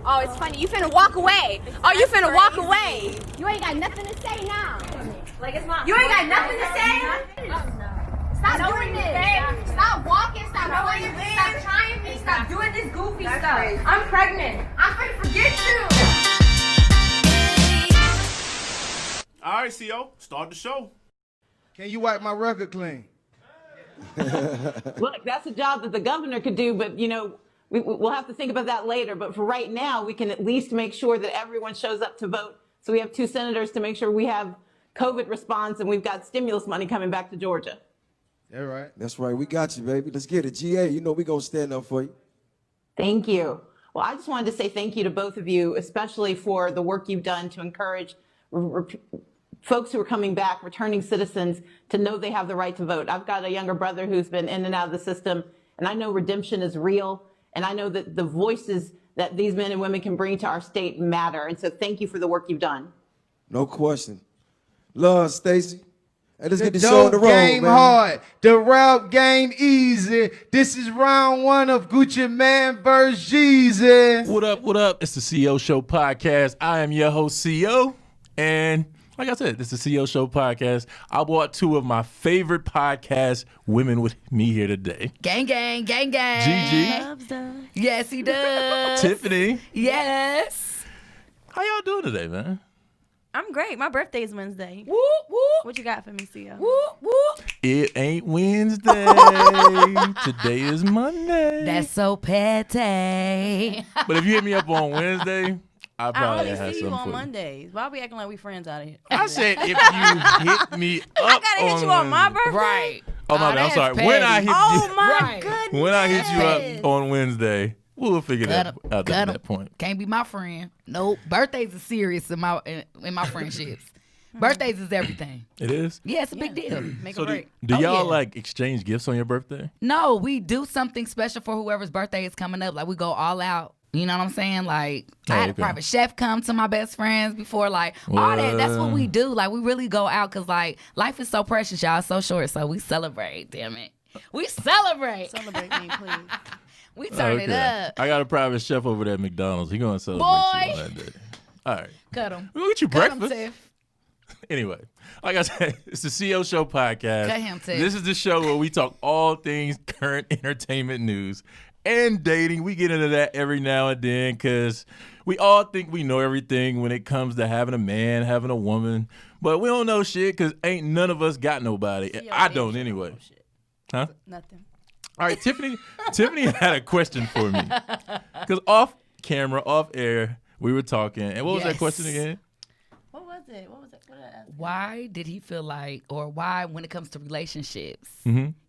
Oh, it's funny. You finna walk away. Oh, you finna walk away. You ain't got nothing to say now. Like it's not. You ain't got nothing to say. Stop doing this. Stop walking. Stop going. Stop trying me. Stop doing this goofy stuff. Crazy. I'm pregnant. I'm finna forget you. All right, CO, start the show. Can you wipe my record clean? Look, that's a job that the governor could do, but we'll have to think about that later. But for right now, we can at least make sure that everyone shows up to vote. So we have 2 senators to make sure we have COVID response, and we've got stimulus money coming back to Georgia. All right. That's right. We got you, baby. Let's get it. GA, you know we going to stand up for you. Thank you. Well, I just wanted to say thank you to both of you, especially for the work you've done to encourage folks who are coming back, returning citizens, to know they have the right to vote. I've got a younger brother who's been in and out of the system, and I know redemption is real, and I know that the voices that these men and women can bring to our state matter. And so thank you for the work you've done. No question. Love, Stacey. Hey, let's get The the show on the dope road, game man. hard. The rap game easy. This is round 1 of Gucci Man vs. Jeezy. What up, what up? It's the CO Show Podcast. I am your host, CO. And like I said, this is the CO Show Podcast. I brought 2 of my favorite podcast women with me here today. Gang, gang, gang, gang. Gigi. Yes, he does. Tiffany. Yes. How y'all doing today, man? I'm great. My birthday's Wednesday. Whoop, whoop. What you got for me, Cia? Whoop, whoop. It ain't Wednesday. Today is Monday. That's so petty. But if you hit me up on Wednesday, I I probably only have see you something on for you. Mondays. Why are we acting like we friends out of here? I said if you hit me up I gotta hit you on my Wednesday. birthday? Right. Oh, my bad. I'm that's sorry. petty. When I hit Oh, you, my Right. goodness. when I hit you up on Wednesday, we'll figure that out at that point. Can't be my friend. Nope. Birthdays are serious in my friendships. Birthdays is everything. It is? Yeah, it's a big deal. Make So a break. do Oh, y'all yeah. like exchange gifts on your birthday? No, we do something special for whoever's birthday is coming up. Like we go all out. You know what I'm saying? Like I had a okay. private chef come to my best friends before. Like all that. That's what we do. Like we really go out because like life is so precious, y'all. So short. So we celebrate. Damn it. We celebrate. Celebrate me, please. We turn it up. I got a private chef over there at McDonald's. He gonna celebrate you on that day. All right. Cut him. We'll get you Cut him, breakfast. Tiff. Anyway, like I said, it's the CO Show Podcast. Cut him, Tiff. This is the show where we talk all things current entertainment news and dating. We get into that every now and then because we all think we know everything when it comes to having a man, having a woman. But we don't know shit because ain't none of us got nobody. Yo, I bitch, don't you anyway. know shit. Huh? Nothing. All right, Tiffany had a question for me. Because off camera, off air, we were talking. And what was that Yes. question again? What was it? What did I ask? Why did he feel like, or why, when it comes to relationships,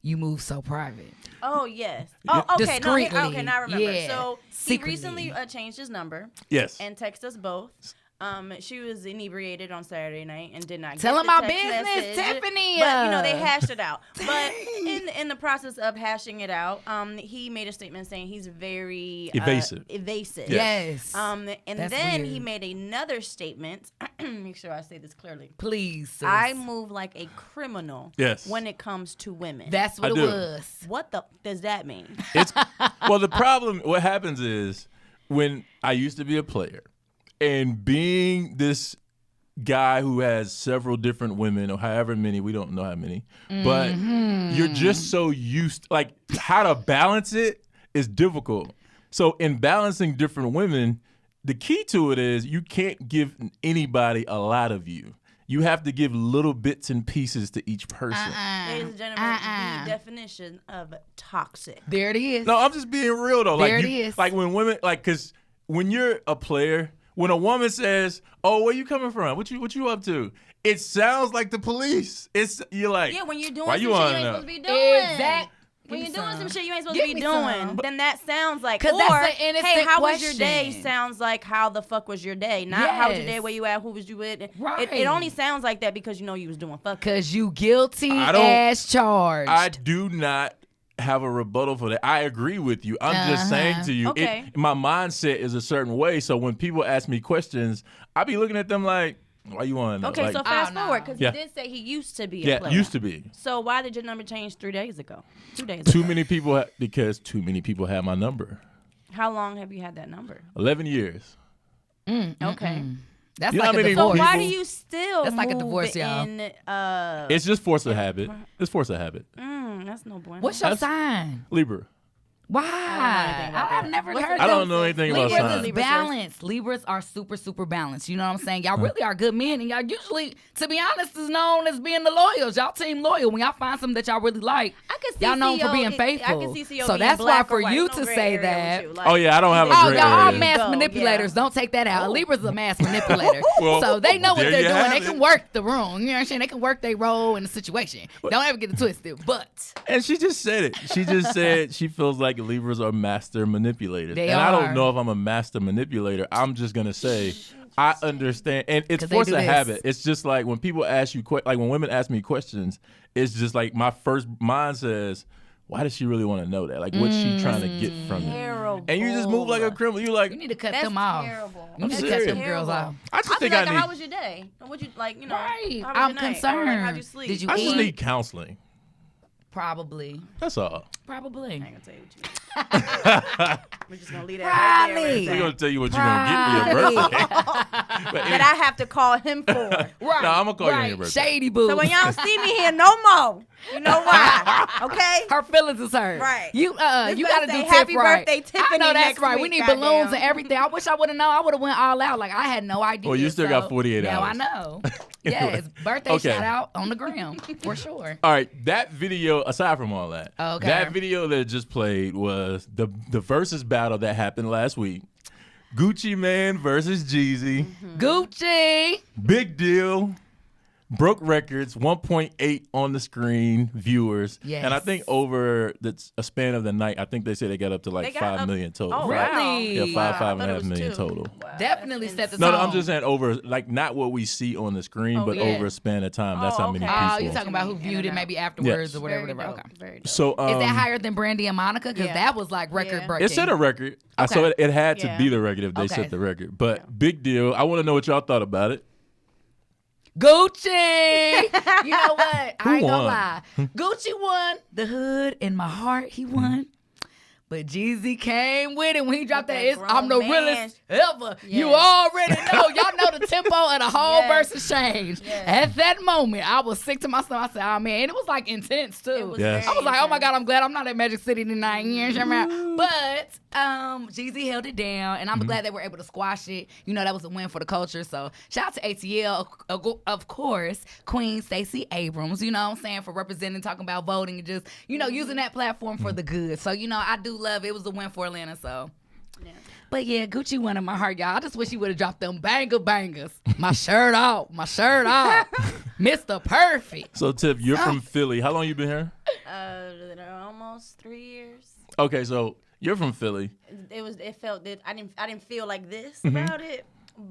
you move so private? Oh, yes. Oh, okay. No, Discreetly. okay, now I remember. Yeah. So he Secretly. recently changed his number Yes. and texted us both. She was inebriated on Saturday night and did not Tell get him the my text business, message. Tiffany. But they hashed it out. But in the process of hashing it out, he made a statement saying he's very Evasive. Evasive. Yes. And That's then weird. he made another statement. Make sure I say this clearly. Please, sis. I move like a criminal. Yes. When it comes to women. That's what I it do. was. What the does that mean? It's well, the problem, what happens is when I used to be a player and being this guy who has several different women or however many, we don't know how many, but you're just so used, like how to balance it is difficult. So in balancing different women, the key to it is you can't give anybody a lot of you. You have to give little bits and pieces to each person. Ladies and gentlemen, the definition of toxic. There it is. No, I'm just being real though. There Like it is. Like when women, like, cause when you're a player, when a woman says, "Oh, where you coming from? What you up to?" It sounds like the police. You're like, Yeah, when you're doing why some you shit you wanna ain't know? supposed to be doing. Exact. When Give you're me doing some. some shit you ain't supposed Give to be me doing, some. then that sounds like, 'Cause or, that's an innocent hey, how was your day? question. Sounds like, how the fuck was your day? Not how was your day, Yes. where you at, who was you with? Right. It only sounds like that because you know you was doing fuck. Because you guilty I don't- as charged. I do not have a rebuttal for that. I agree with you. I'm just saying to you, Okay. my mindset is a certain way. So when people ask me questions, I be looking at them like, why you want to know? Okay, Like, so fast Oh, no. forward, because Yeah. he did say he used to be a yeah, player. used to be. So why did your number change 3 days ago? 2 days ago? Too many people, because too many people have my number. How long have you had that number? 11 years. Okay. That's You know like how a many divorce. Why do people- you still That's like a move divorce, y'all. in, It's just force of habit. It's force of habit. that's no bueno. What's your That's- sign? Libra. Why? anything about I've that. never What's heard the I that. don't know anything about Libras signs. is Libras balanced. Libras are super, super balanced. You know what I'm saying? Y'all really are good men, and y'all usually, to be honest, is known as being the loyals. Y'all team loyal. When y'all find something that y'all really like, I can see y'all known for CO being I faithful. can see CO So being that's why black or for white. you No to gray say area that. with you. Oh, yeah, I don't have a Oh, gray y'all are area. mass Go, manipulators. yeah. Don't take that out. Libra's a mass manipulator. Well, So they know what there they're you doing. have They it. can work the room. You know what I'm saying? They can work their role in the situation. Don't ever get it twisted. But And she just said it. She just said she feels like Libras are master manipulators. They and I don't are. know if I'm a master manipulator. I'm just going to say I understand. And it's 'Cause they force do of this. habit. It's just like when people ask you, like when women ask me questions, it's just like my first mind says, why does she really want to know that? Like, what's she trying to get from it? Terrible. And you just move like a criminal. You're like, you need to cut That's them off. terrible. You need to serious. cut them girls off. I just I'll be think like, I how need, was your day? What you like? You know, Right. how was I'm your night? Or, concerned. like, how'd you sleep? Did you I just eat? need counseling. Probably. That's all. Probably. I ain't gonna tell you what you need. We're just gonna leave that right there. Probably. We're going to tell you what you're going to get for your birthday. But That I have to call him for. Right. No, I'm gonna call you on right. your birthday. Shady boo. So when y'all don't see me here no more, you know why? Okay? her feelings is hurt. Right. You This you better gotta do say Tiff happy right. birthday, I Tiffany, know that's next right. We week, need goddamn. balloons and everything. I wish I would have known. I would have went all out. Like I had no idea. Well, you still got 48 now hours. I know. Anyway. Yes, birthday Okay. shout out on the gram for sure. All right, that video, aside from all that, Okay. that video that just played was the versus battle that happened last week. Gucci Man versus Jeezy. Gucci. Big deal. Broke records, 1.8 on the screen viewers. Yes. And I think over a span of the night, I think they said they got up to like They got 5 up- million total. Oh, right? wow. Really? Yeah, Wow. I five and thought a it half was million 2. total. Wow, Definitely that's set the No, tone. I'm just saying over, like not what we see on the screen, Oh, but yeah. over a span of time. That's Oh, how many okay. people. Oh, you talking about who viewed it maybe afterwards Yes. or whatever. Very whatever. dope. Okay. Very dope. So Is that higher than Brandy and Monica? Because Yeah. that was like record Yeah. breaking. it set a record. Okay. So it had to Yeah. be the record if they Okay. set the record. But big deal. I want to know what y'all thought about it. Gucci. You know what? I ain't gonna won? lie. Gucci won. The hood in my heart, he won. But Jeezy came with it when he dropped With that. that It's, I'm the grown man. realest ever. You Yes. already know. Y'all know the tempo of the whole Yes. verse changed. Yes. At that moment, I was sick to my stomach. I said, oh man. And it was like intense too. It was Yes. I was like, oh my intense. God, I'm glad I'm not at Magic City tonight. You know what I'm saying? But Jeezy held it down, and I'm glad they were able to squash it. You know, that was a win for the culture. So shout out to ATL, of course, Queen Stacey Abrams, you know what I'm saying, for representing, talking about voting, and just, you know, using that platform for the good. So, you know, I do love it. It was a win for Atlanta, so. Yeah. But yeah, Gucci won in my heart, y'all. I just wish he would have dropped them bangers. My shirt off. Mr. Perfect. So Tiff, you're from Philly. How long you been here? Almost 3 years. Okay, so you're from Philly. It felt that I didn't feel like this Mm-hmm. about it,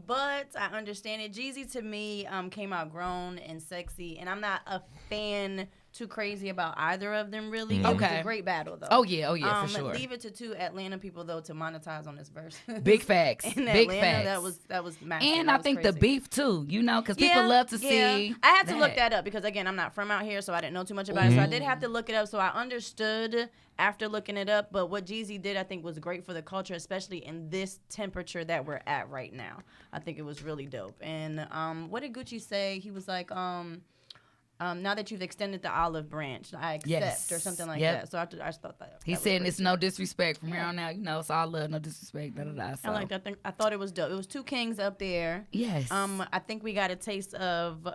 but I understand it. Jeezy to me came out grown and sexy, and I'm not a fan too crazy about either of them really. It was Okay. a great battle though. Oh yeah, for sure. Leave it to 2 Atlanta people though to monetize on this verse. Big facts. In Big Atlanta, facts. that was massive. And That I was think the crazy. beef too, you know, because people love to see. I had to look that up because again, I'm not from out here, so I didn't know too much about it. So I did have to look it up. So I understood after looking it up. But what Jeezy did, I think, was great for the culture, especially in this temperature that we're at right now. I think it was really dope. And what did Gucci say? He was like, now that you've extended the olive branch, I accept, Yes. or something like Yep. that. So I just thought that. He that was said pretty it's no disrespect from here on out. You know, it's all love, no disrespect. Da da da. So. I like that. I thought it was dope. It was 2 kings up there. Yes. I think we got a taste of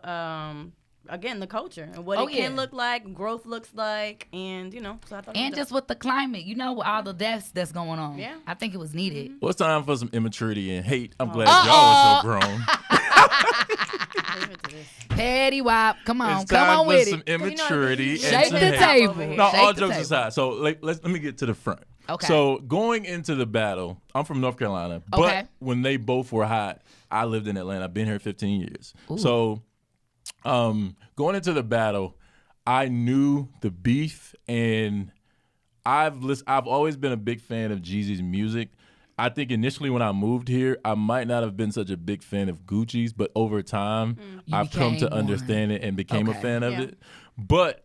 again the culture and what Oh, it can yeah. look like, growth looks like, and you know. So I thought. It And was just with the climate, you know, with all the deaths that's going on. Yeah. I think it was needed. Well, it's time for some immaturity and hate. I'm glad Uh-oh. y'all were so grown. dope. Leave it to this. Petty wop. Come on. It's Come time on for with some it. immaturity. and Shake some the hate. table. No, Shake all the jokes table. aside. So let me get to the front. Okay. So going into the battle, I'm from North Carolina, but Okay. when they both were hot, I lived in Atlanta. I've been here 15 years. So going into the battle, I knew the beef, and I've always been a big fan of Jeezy's music. I think initially when I moved here, I might not have been such a big fan of Gucci's, but over time, I've come to became one. understand it and became a Okay. fan of Yeah. it. But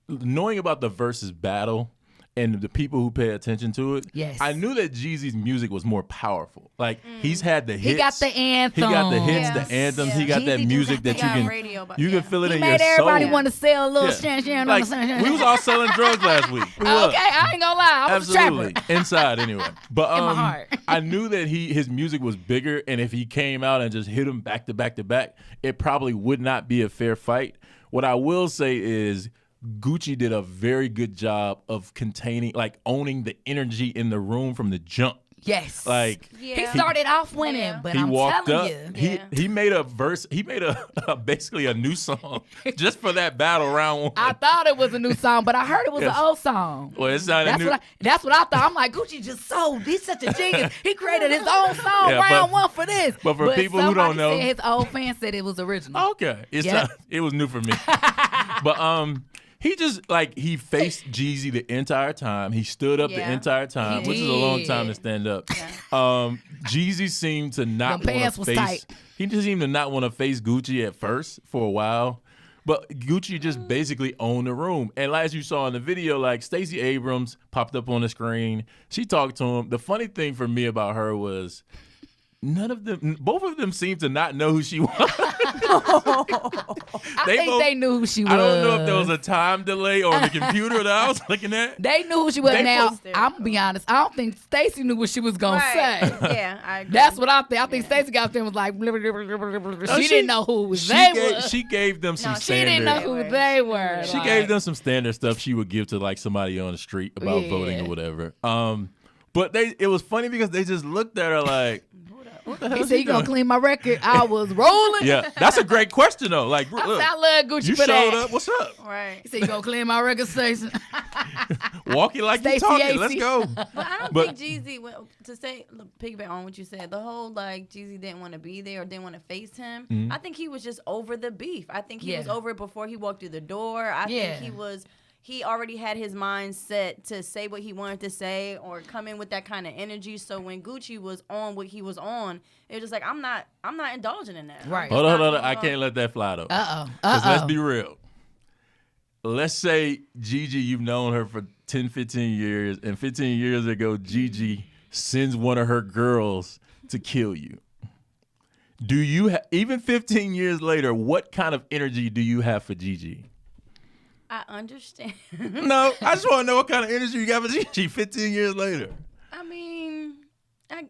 knowing about the versus battle, and the people who pay attention to it, Yes. I knew that Jeezy's music was more powerful. Like he's had the hits. He got the anthem. He got the hits, Yeah. the anthems. Yeah. He got Jeezy that do music got that the you can radio, but you yeah. can feel it He in made your everybody soul. want to sell a little Yeah. shan on Like, the sunshine. we was all selling drugs last week. We was. Okay, I ain't gonna lie. I was Absolutely. a trapper. Inside anyway. But In my heart. I knew that his music was bigger, and if he came out and just hit him back to back to back, it probably would not be a fair fight. What I will say is Gucci did a very good job of containing, like owning the energy in the room from the jump. Yes. Like He started off winning, but he I'm walked telling up. you. He made a verse. He made a basically a new song just for that battle round one. I thought it was a new song, but I heard it was Yes. an old song. Well, it's not a That's new. that's what I thought. I'm like, Gucci just sold. He's such a genius. He created his own song Yeah, round but- one for this. but for people who don't somebody know- said his old fans said it was original. Okay, it's Yep. not. It was new for me. But he just he faced Jeezy the entire time. He stood up the Yeah. entire time, He which is a long did. time to stand up. Jeezy seemed to not Them want pants to was face. tight. He just seemed to not want to face Gucci at first for a while. But Gucci just basically owned the room. And as you saw in the video, like Stacey Abrams popped up on the screen. She talked to him. The funny thing for me about her was both of them seemed to not know who she was. I think they knew who she was. I don't know if there was a time delay on the computer that I was looking at. They knew who she was. They Now, posted. I'm gonna be honest. I don't think Stacey knew what she was gonna Right. say. Yeah, I agree. That's what I think. I think Stacey got there and was like, blah, blah, blah, blah, blah, blah, blah. She didn't know who they were. She gave them some No, She didn't know standard. who they were. She like- gave them some standard stuff she would give to like somebody on the street about Yeah. voting or whatever. But it was funny because they just looked at her like, what the hell He is said, he "You gonna doing?" clean my record?" I was rolling. Yeah, that's a great question though. Like, I look, said, "I love Gucci you for showed that." up. What's up? Right. He said, "You gonna clean my record station?" Walk it like you Stacey talking. AC. Let's go. But I don't But- think Jeezy, to say, piggyback on what you said, the whole like Jeezy didn't want to be there or didn't want to face him. Mm-hmm. I think he was just over the beef. I think he was Yeah. over it before he walked through the door. I Yeah. think he already had his mind set to say what he wanted to say or come in with that kind of energy. So when Gucci was on what he was on, it was just like, I'm not indulging in that. Right. Hold on. I can't let that fly though. Uh oh. 'Cause let's be real. Let's say Gigi, you've known her for 10, 15 years, and 15 years ago, Gigi sends one of her girls to kill you. Do you, even 15 years later, what kind of energy do you have for Gigi? I understand. No, I just want to know what kind of energy you got for Gigi 15 years later. I mean,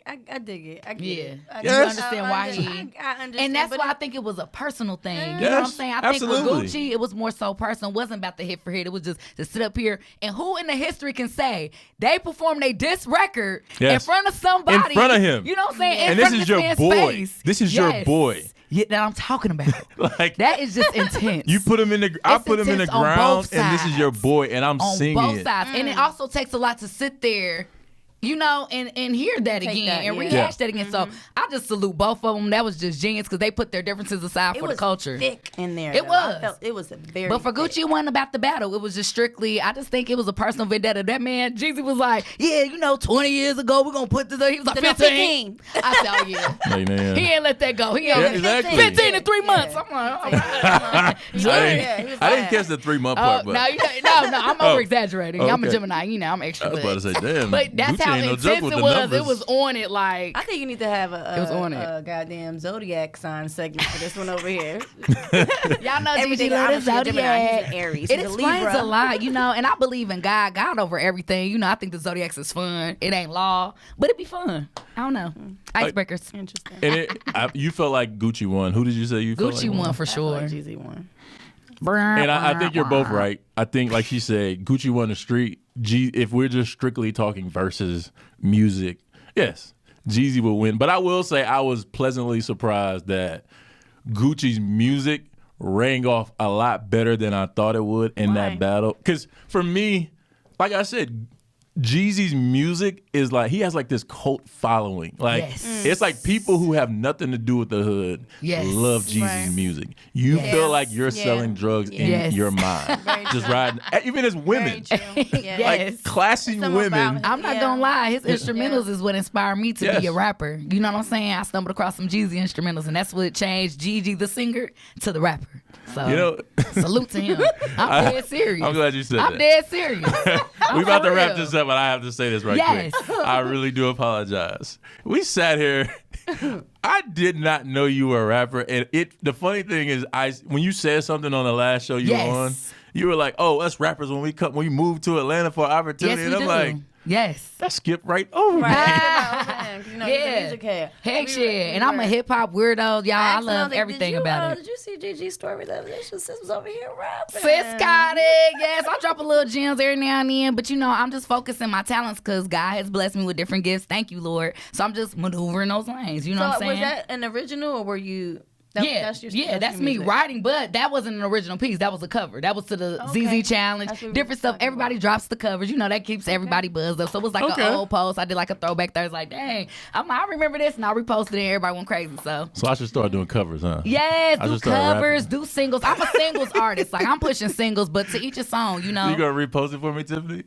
I dig it. I get Yeah. it. I Yes. You understand why I he. understand. And that's but why I it- think it was a personal thing. You know what Yes, I'm saying? I think absolutely. with Gucci, it was more so personal. It wasn't about the hit for hit. It was just to sit up here. And who in the history can say they performed a diss record in Yes. front of somebody? In front of him. You know what I'm saying? And In this front of is your man's boy. face. This is your Yes. boy. Yeah, that I'm talking about. Like, That is just intense. you put him in the, I It's put him in the intense on ground, both and this is your sides. boy, and I'm on singing both it. sides. And it also takes a lot to sit there, you know, and hear that Take again that, and yeah. rehash that again. So I just salute both of them. That was just genius because they put their differences aside it for was the culture. thick in there. It though. I was. felt it was very. But for thick. Gucci, it wasn't about the battle. It was just strictly, I just think it was a personal vendetta. That man, Jeezy was like, yeah, 20 years ago, we're going to put this, he was like, No, 15. I said, oh, yeah. Hey, man. He ain't let that go. He Yeah, ain't exactly. 15 in 3 months. I'm like, all right. I he was didn't bad. catch the 3-month Oh, part, but no, I'm Oh, over exaggerating. I'm a okay. Gemini, I'm extra. I was about to say, damn. But that's Gucci how ain't no joke intense with it the was. numbers. It was on it like. I think you need to have It was on a goddamn zodiac sign segment for this one over here. Y'all know Everything Gigi love honestly, the a Gemini, he's an Zodiac. Aries, It he's a explains Libra. a lot, and I believe in God over everything. I think the Zodiacs is fun. It ain't law, but it be fun. I don't know. Icebreakers. Interesting. And you felt like Gucci won. Who did you say you felt Gucci like won for I feel sure. like Jeezy won. And I think you're both right. I think, like she said, Gucci won the street. If we're just strictly talking versus music, yes, Jeezy will win. But I will say I was pleasantly surprised that Gucci's music rang off a lot better than I thought it would in that Why? battle. Because for me, like I said, Jeezy's music is like, he has like this cult following. Like, Yes. it's like people who have nothing to do with the hood Yes. love Jeezy's Right. music. You Yes. feel like you're Yeah. selling drugs in Yes. your mind. Very Just true. riding, even as women. Very true. Yeah. Yes. Like classy Something women. about I'm not Yeah. gonna lie, his instrumentals is what inspired me to be Yes. a rapper. You know what I'm saying? I stumbled across some Jeezy instrumentals, and that's what changed Gigi the singer to the rapper. So You know, salute to him. I'm dead serious. I'm glad you said I'm that. dead serious. We about to for wrap real. this up, but I have to say this right Yes. quick. I really do apologize. We sat here. I did not know you were a rapper, and the funny thing is, when you said something on the last show you were on, Yes. you were like, "Oh, us rappers when we move to Atlanta for opportunity," Yes, and we I'm do. like, yes. that skipped right over me. Right. You know, he's a Yeah. music head. Heck We shit. were- And I'm a hip hop weirdo, y'all. I asked him, love was like, everything did you, about it. Did you see Gigi's story that sis was over here rapping? Sis got it. Yes, I drop a little gems every now and then, but I'm just focusing my talents because God has blessed me with different gifts. Thank you, Lord. So I'm just maneuvering those lanes. You know what I'm saying? Was that an original or were you? That's your me music? writing, but that wasn't an original piece. That was a cover. That was to the Okay. ZZ Challenge, That's what we different were stuff. talking Everybody drops the covers. That keeps everybody buzzed up. So it was like Okay. an old post. I did like a throwback Thursday. Like, dang, I remember this, and I reposted it, and everybody went crazy. So So I should start doing covers, huh? yes, I do should start covers, rapping. do singles. I'm a singles artist. Like I'm pushing singles, but to each a song. You gonna repost it for me, Tiffany?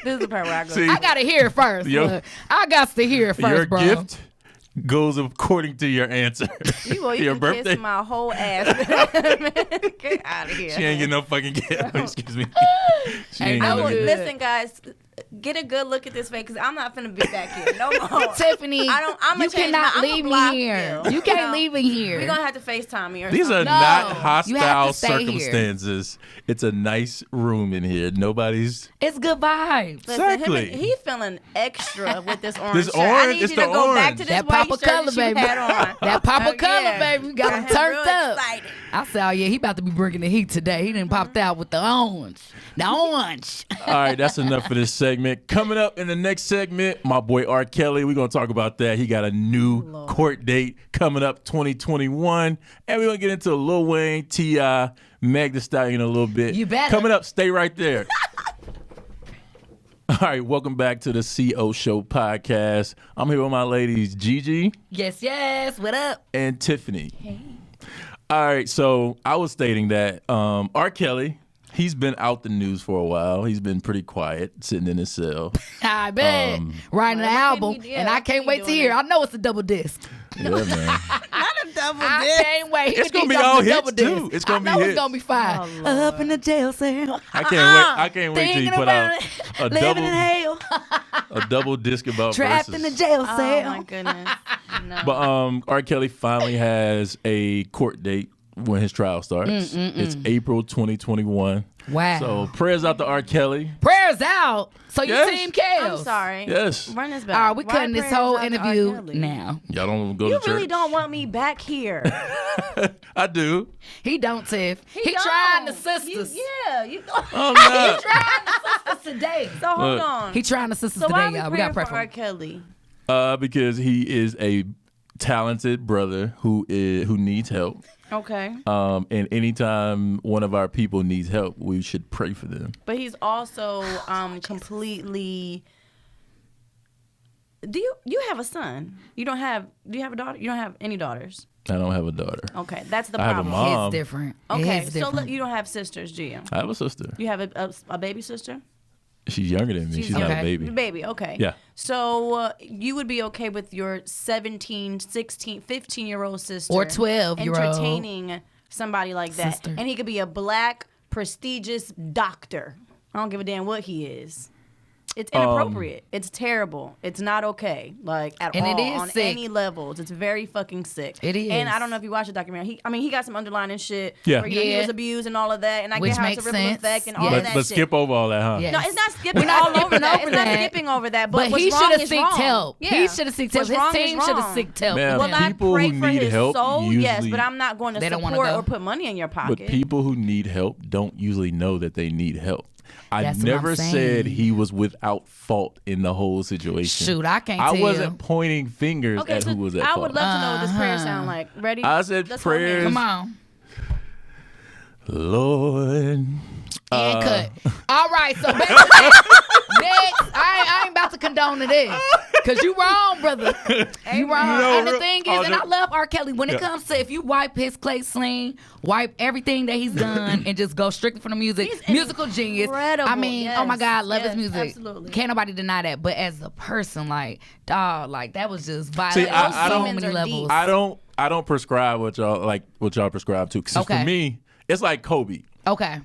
This is the part where I go. See, I gotta hear it first. Yo- Look. I got to hear it first, your bro. gift goes according to your answer. You your can birthday. kiss my whole ass. Get out of here. She ain't getting no fucking gift. Excuse me. She ain't I getting no will- gift. Listen, guys, get a good look at this face because I'm not finna be back here no more. Tiffany, I'ma you change cannot I'ma leave block me here. you. You can't No. leave me here. We're gonna have to FaceTime me or These are something. not you have hostile to stay here. circumstances. It's a nice room in here. Nobody's. It's good vibes. Listen, Exactly. He feeling extra with this orange This shirt. I orange- need it's you to the go back orange. to this That white Papa shirt color, that you baby. had on. That Papa color, Yeah. baby. We got him Got him turned real up. excited. I said, oh yeah, he about to be bringing the heat today. He didn't popped out with the orange. The orange. All right, that's enough for this segment. Coming up in the next segment, my boy R. Kelly. We're going to talk about that. He got a new court date coming up 2021. And we're going to get into Lil Wayne, T.I., Meg Thee Stallion in a little bit. You better. Coming up, stay right there. All right, welcome back to the CO Show podcast. I'm here with my ladies, Gigi Yes. What up? and Tiffany. Hey. All right, so I was stating that R. Kelly, he's been out the news for a while. He's been pretty quiet, sitting in his cell. I bet. Writing an Well, album. what can he do? And I What can can't he wait do to in hear. it? I know it's a double disc. Yeah, man. I can't wait. It's He gonna be dropping all a hits, double disc. too. It's gonna be I know hits. it's gonna be fire. Up in the jail cell. I can't wait till you Thinking put out about it, a living in hell. double disc about Trapped verses. in the jail Oh cell. my goodness. No. But R. Kelly finally has a court date when his trial starts. It's April 2021. Wow. So prayers out to R. Kelly. Prayers out. So you Yes. team Kels. I'm sorry. Yes. Run this back. All right, we Why cutting this prayers whole out to R. interview Kelly? now. Y'all don't go You to church. really don't want me back here. I do. He don't, Tiff. He don't. trying the sisters. You I'm not. Trying the sisters today. So hold Look. on. He trying the sisters so why today, are y'all. we We got praying to pray for R. for him. Kelly? Because he is a talented brother who needs help. Okay. And anytime one of our people needs help, we should pray for them. But he's also completely. Do you have a son? You don't have. Do you have a daughter? You don't have any daughters. I don't have a daughter. Okay, that's the I have a problem. mom. It's different. Okay, It's so different. you don't have sisters, do you? I have a sister. You have a baby sister? She's younger than me. She's not a okay. baby. Baby, okay. Yeah. So you would be okay with your 17, 16, 15-year-old sister Or 12-year-old. entertaining somebody like that. Sister. And he could be a black, prestigious doctor. I don't give a damn what he is. It's inappropriate. It's terrible. It's not okay. Like at And all it is on sick. any levels. It's very fucking sick. It is. And I don't know if you watched the documentary. He got some underlying shit. Yeah. Where, he Yeah. was abused and all of that. And I Which get how it's a makes ripple sense. effect and Yeah. all But, of that but shit. skip over all that, huh? Yeah. No, it's not skipping We're not all over skipping that. over It's not that. skipping over that. But what's he wrong should have is seeked wrong. help. Yeah. He should have seeked help. What's His wrong team is should have wrong. seeked help. Man, with Well, him. I people pray who for need his help soul, yes, usually- but I'm not going to They don't wanna support go. or put money in your pocket. But people who need help don't usually know that they need help. I That's what never I'm said saying. he was without fault in the whole situation. Shoot, I can't I tell. wasn't pointing fingers okay, at so who was at I fault. would love to know what this prayer sound like. Ready? I said Let's hold prayers. hands. Come on. Lord. And cut. All right, so basically, next, I ain't about to condone to this. Because you wrong, brother. You wrong. No, and the real- thing is, oh, and no. I love R. Kelly, when it Yeah. comes to if you wipe his clay sling, wipe everything that he's done, and just go strictly for the music, He's musical genius. incredible, I mean, oh my yes, God, love yes, his music. absolutely. Can't nobody deny that. But as a person, like, dog, like, that was just See, violent I on so don't- many Demons are levels. deep. I don't I don't prescribe what y'all prescribe to. 'Cause Okay. for me, it's like Kobe. Okay.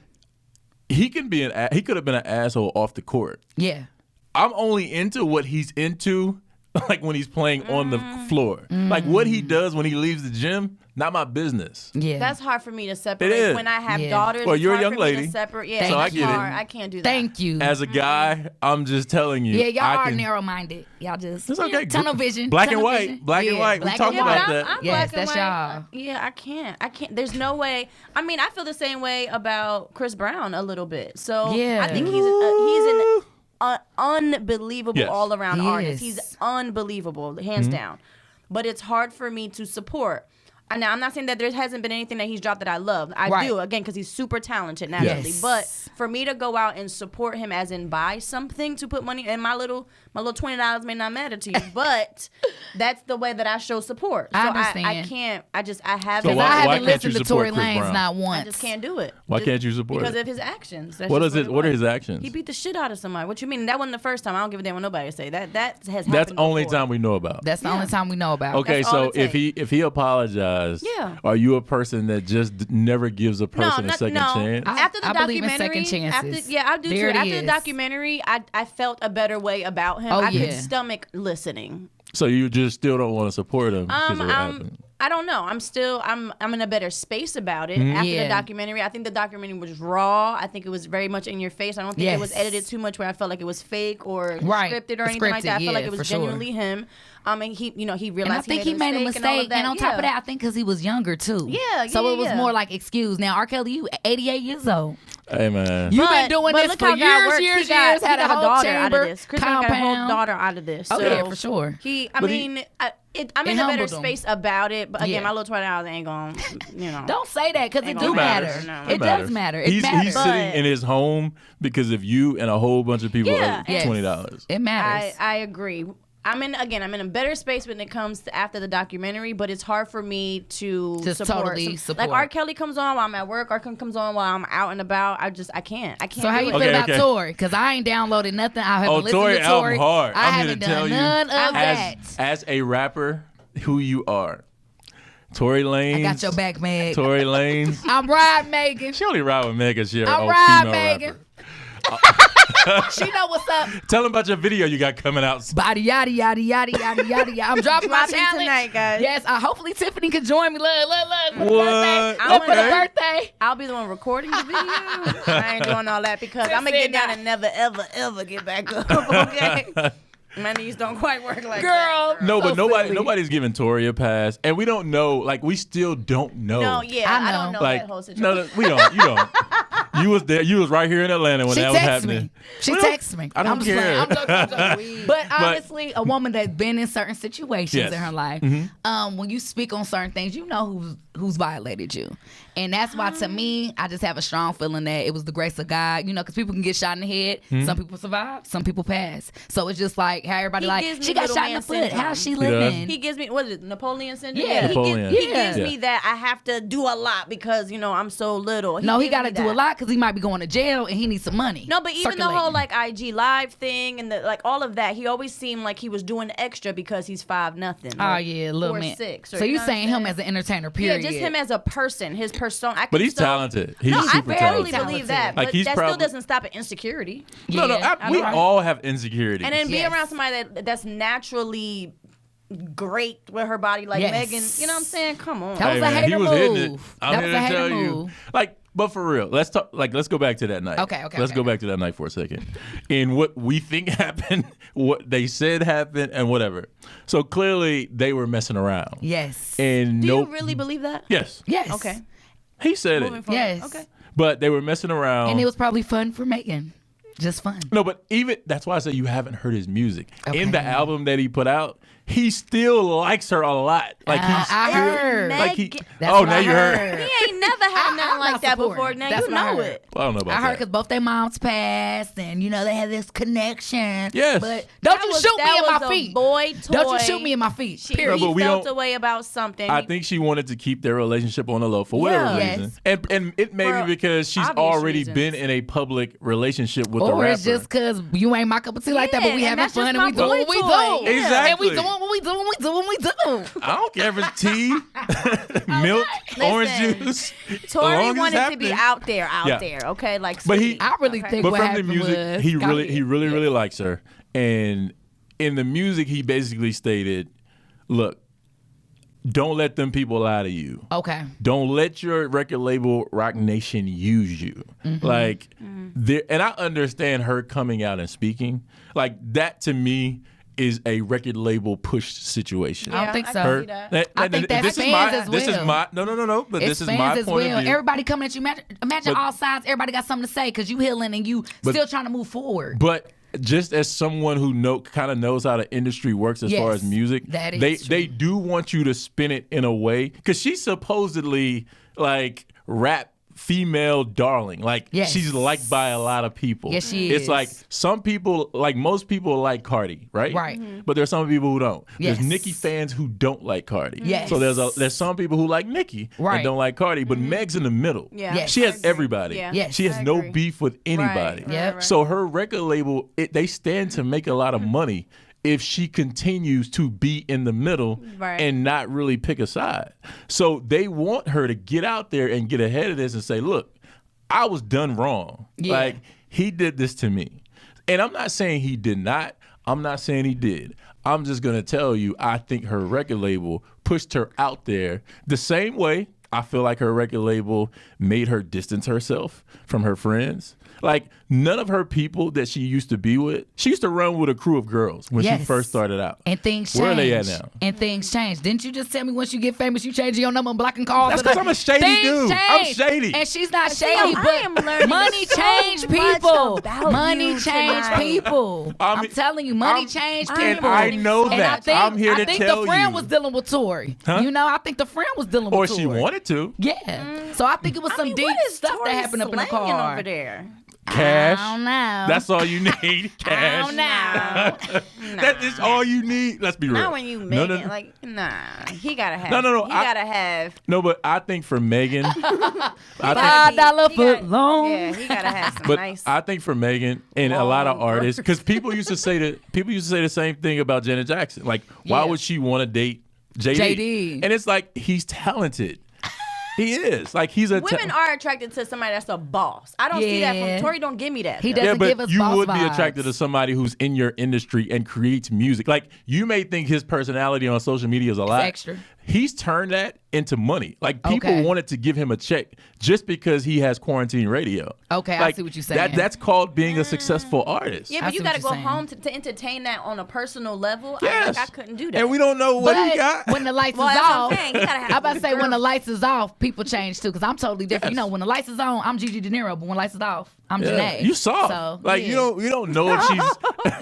He could have been an asshole off the court. Yeah. I'm only into what he's into, like when he's playing on the floor. Like what he does when he leaves the gym, not my business. Yeah. That's hard for me to separate. It is. When I have Yeah. daughters, Well, it's you're a hard young for me lady, to separate. Yeah, so I it's get it. hard. I can't do that. Thank you. As a guy, I'm just telling you. Yeah, y'all I are can- narrow-minded. Y'all just It's okay. tunnel vision. Black and tunnel white. vision. Black and Yeah, white. We black talked and about white. that. I'm Yes, black and that's white. y'all. Yeah, I can't. There's no way. I mean, I feel the same way about Chris Brown a little bit. So Yeah. I think he's an unbelievable Yes. all-around He artist. is. He's unbelievable, hands down. But it's hard for me to support. And now, I'm not saying that there hasn't been anything that he's dropped that I love. I Right. do, again, because he's super talented naturally. Yes. But for me to go out and support him as in buy something to put money in, my little $20 may not matter to you, but that's the way that I show support. I So understand. I can't, I haven't. So Because why- I haven't can't listened you to support Tory Chris Lanez Brown? not once. I just can't do it. Why can't you support Because it? of his actions. That's What just is it? What are was. his actions? He beat the shit out of somebody. What you mean? That wasn't the first time. I don't give a damn what nobody say. That has happened. That's only before. time we know about. That's the only time we know about. Okay, That's all so it if he apologized, Yeah. are you a person that just never gives a person a second chance? After the I believe in documentary, second chances. I do There too. it After the is. documentary, I felt a better way about him. Oh, I yeah. could stomach listening. So you just still don't want to support him because of what happened? I don't know. I'm in a better space about it after Yeah. the documentary. I think the documentary was raw. I think it was very much in your face. I don't think it was Yes. edited too much where I felt like it was fake or Right. scripted or anything like that. I Scripted, felt like yeah, it was for sure. genuinely him. And he realized And I think he made a mistake. and all of that. And on top of Yeah. that, I think because he was younger too. Yeah, So yeah, it was yeah. more like excuse. Now, R. Kelly, you 88 years old. Hey man, You've been doing this look for how God years, works. years, He got, years. he Had got a whole daughter chamber, out of this. Chris Brown got a whole compound. daughter out of this. Oh, So yeah, for sure. I'm It in a better humbled him. space about it. But again, Yeah. my little $20 ain't going, Don't say that because it Ain't do gonna matter. matter. No. It does matter. It He's matters. sitting in his home because of you and a whole bunch of people Yeah, owe yes. $20. It matters. I agree. I'm in a better space when it comes to after the documentary, but it's hard for me to Just support. totally support. Like R. Kelly comes on while I'm at work, R. Kelly comes on while I'm out and about. I can't. So how you do feel it. about okay. Tory? Because I ain't downloaded nothing. I haven't listened Tory to album Tory. hard. I I'm here haven't to tell done you, none of that. as a rapper, who you are. Tory Lanez. I got your back, Meg. Tory Lanez. I'm riding, Megan. She only ride with Megan. She I'm old riding, female Megan. rapper. She know what's up. Tell them about your video you got coming out. Body yada yada yada yada yada yada. I'm dropping my Dropping challenge tonight, guys. Yes, hopefully Tiffany can join me. Look, for the What? birthday. I'm For the Okay. birthday. I'll be the one recording the video. I ain't doing all that because I'm gonna get down and never, ever, ever get back up. Okay, my knees don't quite work like Girl. that. No, So but silly. nobody's giving Tory a pass, and we don't know. Like we still don't know. No, yeah, I I don't know. know Like that whole situation. no, we don't. You don't. You was there. You was right here in Atlanta when She that was texts happening. me. She We don't- texts me. I don't I'm just care. playing. I'm joking. But honestly, a woman that's been in certain situations Yes. in her life, when you speak on certain things, you know who's violated you, and that's why to me, I just have a strong feeling that it was the grace of God. You know, because people can get shot in the head. Some people survive. Some people pass. So it's just like how everybody He like gives me she got little shot in the man foot. syndrome. How's she does? living? He gives me what is it, Napoleon syndrome? Yeah. Napoleon. He Yeah. gives me that I have to do a lot because I'm so little. No, he gives got to me do that. a lot because he might be going to jail and he needs some money. No, but even the whole circulating. IG live thing and all of that, he always seemed like he was doing extra because he's 5'0". Oh yeah, little man. 4'6". So you know what saying I'm him as an entertainer? Period. Yeah, just him as a person, his persona. But he's talented. He's No, I super totally talented. believe that, Like, but he's that still probably- doesn't stop an insecurity. No, Yeah, we right. all have insecurities. And then be Yes. around somebody that's naturally great with her body, like Yes. Megan. You know what I'm saying? Come on. That was a man, hater he was hitting it. move. I'm That here was a to hater tell you. move. Like, but for real, let's talk. Like, let's go back to that night. Okay, Let's go back to that night for a second. And what we think happened, what they said happened, and whatever. So clearly, they were messing around. Yes. And Do no, you really believe that? yes, Yes. Okay. he said Moving it. forward. Yes. Okay. But they were messing around. And it was probably fun for Megan. Just fun. No, but even that's why I say you haven't heard his music. Okay. In the album that he put out, he still likes her a lot. Like he's I still, heard. like he. That's Oh, what now I you heard. He ain't never had nothing I'm like not that supporting. before. Now That's you what I know heard. it. I don't know about I heard that. because both their moms passed, and they had this connection. Yes. But don't That you was- shoot me that in was my a feet. boy Don't you toy. shoot me in my feet. She Period. No, but we felt don't- a way about something. I think she wanted to keep their relationship on the low for whatever Yeah. reason, Yes. and it may For be because she's obvious already reasons. been in a public relationship with a Or rapper. it's just because you ain't my cup of tea like that, but we Yeah, having and that's fun just and we my doing boy what we toy. do. Yeah. Exactly. And we doing what we do. I don't care if it's tea, milk, orange Listen, juice. as Tori long as it's wanted to be happening. out there, okay? Like, But he- sweet. I really think But what from the happened music, was he really likes her. And in the music, he basically stated, "Look, don't let them people lie to you. Okay. Don't let your record label Rock Nation use you." Like, and I understand her coming out and speaking. Like, that to me is a record label push situation. I don't think so. Her- I think that's this is fans my, as This is well. my no. But It's this is fans my as point well. of view. Everybody coming at you. Imagine But- all sides. Everybody got something to say because you healing and you still trying to move forward. But just as someone who kind of knows how the industry works as far Yes, as music, that is they true. do want you to spin it in a way, because she's supposedly like rap female darling. Like, Yes. she's liked by a lot of people. Yes, she It's is. like some people, like most people like Cardi, right? Right. But there's some people who don't. Yes. There's Nicki fans who don't like Cardi. Yes. So there's some people who like Nicki Right. and don't like Cardi, but Meg's in the middle. Yeah. Yes. She has everybody. Yeah. Yes. She has I no agree. beef with anybody. Right, Yep. So her record label, they stand to make a lot of money if she continues to be in the middle Right. and not really pick a side. So they want her to get out there and get ahead of this and say, look, I was done wrong. Yeah. Like, he did this to me. And I'm not saying he did not. I'm not saying he did. I'm just going to tell you, I think her record label pushed her out there the same way I feel like her record label made her distance herself from her friends. Like, none of her people that she used to be with, she used to run with a crew of girls when she Yes. first started out. And things change. Where are they at now? And things change. Didn't you just tell me once you get famous, you change your number and blocking calls? That's 'cause I'm a shady Things dude. I'm change. shady. And she's not See, shady, I but am learning money so change much people. about Money you change tonight. people. I I'm mean, telling you, money I'm- change and people. I know And that. I think, I'm here to I think tell the friend you. was dealing with Tori. Huh? You know, I think the friend was dealing Or with Tori. she wanted to. Yeah. So I think it was some deep what is stuff Tori that happened up in the slanging car. over there? Cash. I don't know. That's all you need. I Cash. don't know. That is all you need. Let's be real. Not when you No, make no, it. no. Like, nah. He gotta have. No. He I- gotta have. No, but I think for Megan, I think, $5 He foot got- long. Yeah, he gotta have some but nice. I think for Megan and a lot of artists, because people used to say the same thing about Janet Jackson. Like, why Yeah. would she want to date JD? JD. And it's like, he's talented. He is. Like, he's a Women are attracted to somebody that's a boss. I don't see that Yeah. from Tori. Don't give me that. He though. does. Yeah, doesn't give but us you boss would be vibes. attracted to somebody who's in your industry and creates music. Like, you may think his personality on social media is a lot. extra. He's turned that into money. Like, people Okay. wanted to give him a check just because he has quarantine radio. Okay, I Like, see what you're saying. That's called being a successful artist. Yeah, I but see you what gotta you're go saying. home to entertain that on a personal level. Yes. I couldn't do that. And we don't know what he But got. when the lights Well, is that's what I'm off, saying. He gotta have I'm about to say when girls. the lights is off, people change too. Because I'm totally different. Yes. You know, when the lights is on, I'm Gigi De Niro, but when lights is off, I'm Yeah, Janae. you saw. So, Like, yeah. you don't know if she's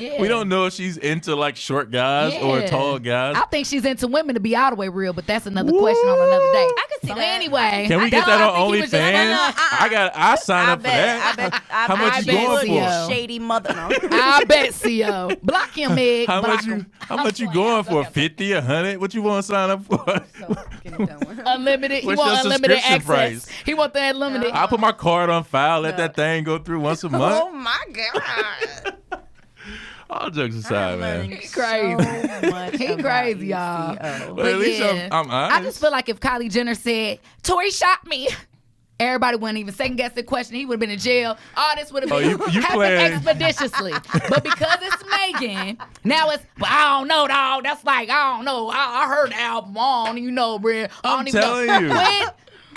Yeah. we don't know if she's into like short guys or Yeah. tall guys. I think she's into women to be all the way real, but that's another question on another day. I could see So that. anyway, Can we get no, that I on think he was just- OnlyFans? I sign up for that. How much I you bet going so. for? Shady mother. No. I bet so. Block him, Meg. How Block much you him. how much you going for? 50, 100? What you want to sign up for? Unlimited. He What's want your unlimited subscription access. price? He want the unlimited. I put my card on file, let that thing go through once a Oh month. my god. All jokes aside, man. He crazy. He crazy, y'all. But at least yeah. I'm I honest. just feel like if Kylie Jenner said, Tori shot me, everybody wouldn't even second guess the question. He would have been in jail. All this would have Oh, been you happened playing- expeditiously. But because it's Megan, now it's, well, I don't know, dog. That's like, I don't know. I heard the album on, you know, bruh. I I'm don't even know. telling you. Quit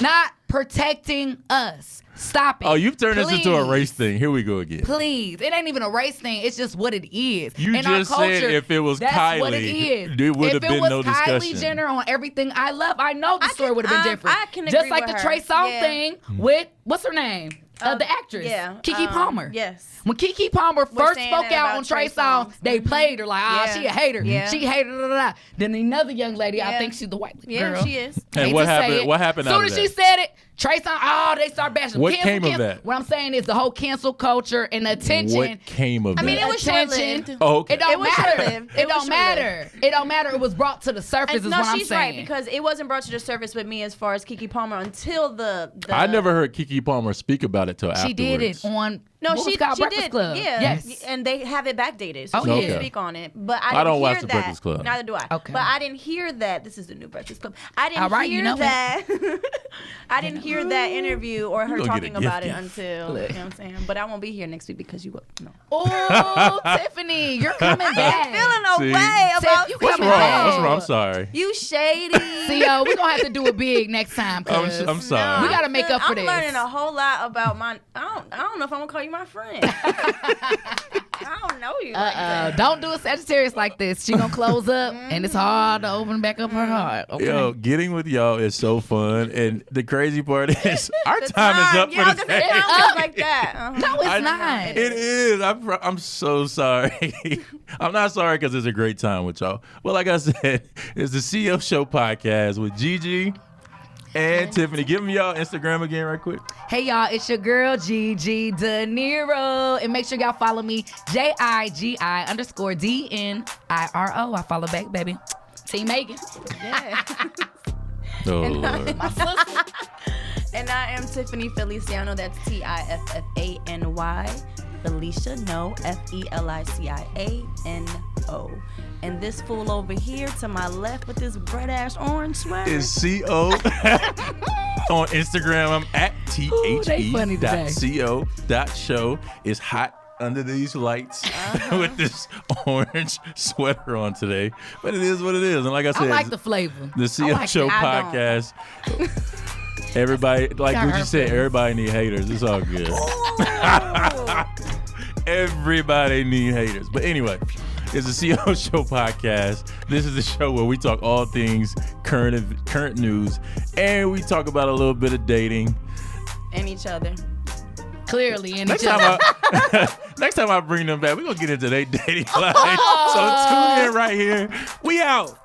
not protecting us. Stop it. Oh, you've turned this into a Please. race thing. Here we go again. Please. It ain't even a race thing. It's just what it is. You In our just said culture, if it was that's what it Kylie, is. there would have If it been was no Kylie discussion. Jenner on Everything I Love, I know the story would have been different. I can just agree like with the her. Trey Songz Yeah. thing with, what's her name? The actress. Yeah. Kiki Palmer. Yes. When Kiki Palmer first saying spoke that out about on Trey Trey Songz, Songz. they played her like, Yeah. she a hater. Yeah. She hated, da, da, da. Then another young lady, I Yeah. think she's the white Yeah, girl. she is. And Hate what to say happened? it. What happened As out soon of as she that? said it, Trey Songz, they start bashing. What Cancel, came of cancel. that? What I'm saying is the whole cancel culture and the attention. What came of I mean, that? it was Attention. short-lived. Oh, okay. It don't It was matter. short-lived. It It was don't matter. It don't matter. It was brought to the surface. Is No, what I'm she's saying. right because it wasn't brought to the surface with me as far as Kiki Palmer until the I never heard Kiki Palmer speak about it till she afterwards. did it on No, What was she it called? she Breakfast did. Club. Yeah. Yes. And they have it backdated. So Oh, she yeah. didn't Okay. speak on it. But I I don't didn't watch hear the that. Breakfast Club. Neither do I. Okay. But I didn't hear that. This is the new Breakfast Club. I didn't All right, hear you know it. that. I didn't hear that interview or her gonna get a talking about it gift. until, you know what I'm saying? But I won't be here next week because you go. No. Oh, Tiffany, you're coming back. Feeling a See? way about you What's coming wrong? back. What's wrong? I'm sorry. you shady. See, yo, we're going to have to do it big next time. I'm sorry. We gotta make up for this. I'm learning a whole lot about my. I don't know if I'm gonna call you my friend. I don't know you. Like that. Don't do a Sagittarius like this. She gonna close up, and it's hard to open back up her heart. Okay. Yo, getting with y'all is so fun, and the crazy part is our The time is up yeah, I was for gonna the say, day. it sounds like that. Uh-huh. No, it's I- not. It is. I'm so sorry. I'm not sorry because it's a great time with y'all. Well, like I said, it's the CEO Show podcast with Gigi and Tiffany. Give me y'all Instagram again right quick. Hey y'all, it's your girl Gigi De Niro, and make sure y'all follow me JIGI_DNIRO. I follow back, baby. Team Megan. Yeah. Oh, Lord. My sister. And I am Tiffany Feliciano. That's TIFFANY. Felicia No, FELICIANO. And this fool over here to my left with this bright ass orange sweater. Is CO on Instagram. I'm at Ooh, they funny today. the.co.show. It's hot under these lights with this orange sweater on today. But it is what it is. And like I said, I like the flavor. the CEO like Show it. I don't. podcast. Everybody, like Got Gucci her said, feelings. everybody need haters. It's all good. Everybody need haters. But anyway, it's the CEO Show podcast. This is the show where we talk all things current news, and we talk about a little bit of dating. And each other. Clearly, in Next each time other. next time I bring them back, we're gonna get into their dating life. So tune in right here. We out.